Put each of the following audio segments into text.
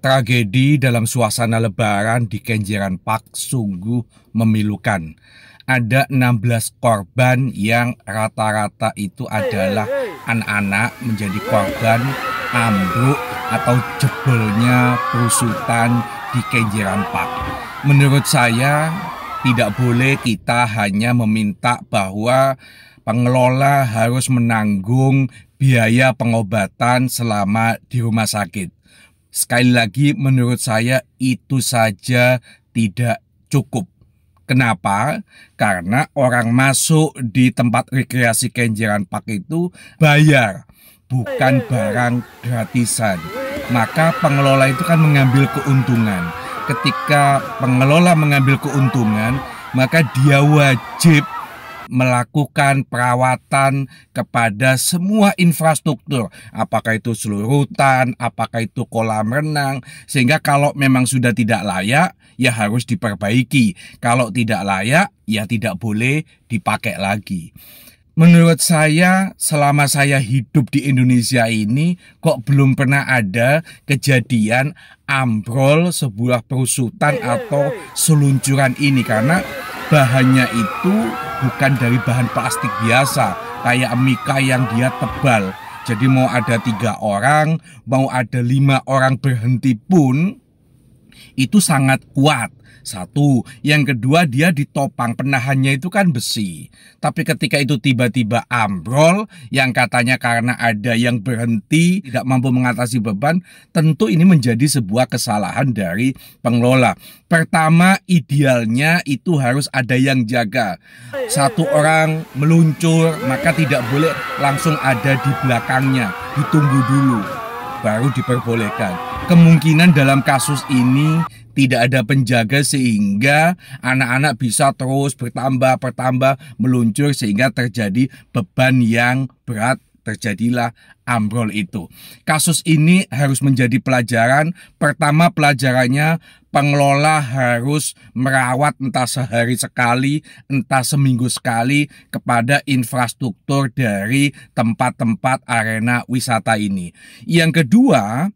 Tragedi dalam suasana lebaran di Kenjeran Park sungguh memilukan. Ada 16 korban yang rata-rata itu adalah anak-anak menjadi korban ambruk atau jebolnya perusutan di Kenjeran Park. Menurut saya tidak boleh kita hanya meminta bahwa pengelola harus menanggung biaya pengobatan selama di rumah sakit. Sekali lagi, menurut saya itu saja tidak cukup. Kenapa? Karena orang masuk di tempat rekreasi Kenjeran Park itu bayar, bukan barang gratisan. Maka pengelola itu kan mengambil keuntungan. Ketika pengelola mengambil keuntungan, maka dia wajib melakukan perawatan kepada semua infrastruktur, apakah itu seluruh hutan, apakah itu kolam renang, sehingga kalau memang sudah tidak layak, ya harus diperbaiki. Kalau tidak layak, ya tidak boleh dipakai lagi. Menurut saya, selama saya hidup di Indonesia ini, kok belum pernah ada kejadian ambrol sebuah perusutan atau seluncuran ini, karena bahannya itu bukan dari bahan plastik biasa, kayak mika yang dia tebal. Jadi mau ada 3 orang, mau ada 5 orang berhenti pun, itu sangat kuat. Satu, yang kedua dia ditopang, penahannya itu kan besi. Tapi ketika itu tiba-tiba ambrol, yang katanya karena ada yang berhenti, tidak mampu mengatasi beban, tentu ini menjadi sebuah kesalahan dari pengelola. Pertama, idealnya itu harus ada yang jaga. Satu orang meluncur, maka tidak boleh langsung ada di belakangnya, ditunggu dulu, baru diperbolehkan. Kemungkinan dalam kasus ini tidak ada penjaga sehingga anak-anak bisa terus bertambah meluncur sehingga terjadi beban yang berat, terjadilah ambrol itu. Kasus ini harus menjadi pelajaran. Pertama, pelajarannya pengelola harus merawat entah sehari sekali, entah seminggu sekali kepada infrastruktur dari tempat-tempat arena wisata ini. Yang kedua,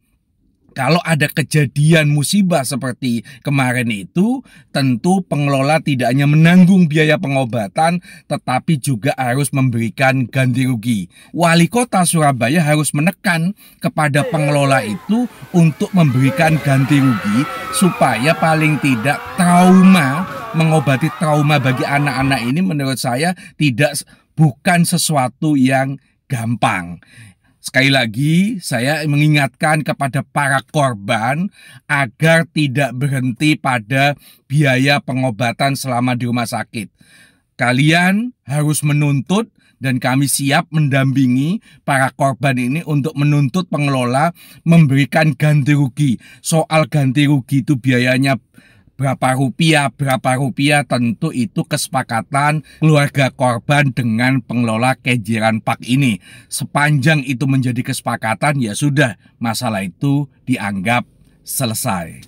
kalau ada kejadian musibah seperti kemarin itu, tentu pengelola tidak hanya menanggung biaya pengobatan, tetapi juga harus memberikan ganti rugi. Wali Kota Surabaya harus menekan kepada pengelola itu untuk memberikan ganti rugi, supaya paling tidak mengobati trauma bagi anak-anak ini menurut saya bukan sesuatu yang gampang. Sekali lagi, saya mengingatkan kepada para korban agar tidak berhenti pada biaya pengobatan selama di rumah sakit. Kalian harus menuntut dan kami siap mendampingi para korban ini untuk menuntut pengelola memberikan ganti rugi. Soal ganti rugi itu biayanya berapa rupiah, tentu itu kesepakatan keluarga korban dengan pengelola Kenjeran Park ini. Sepanjang itu menjadi kesepakatan, ya sudah, masalah itu dianggap selesai.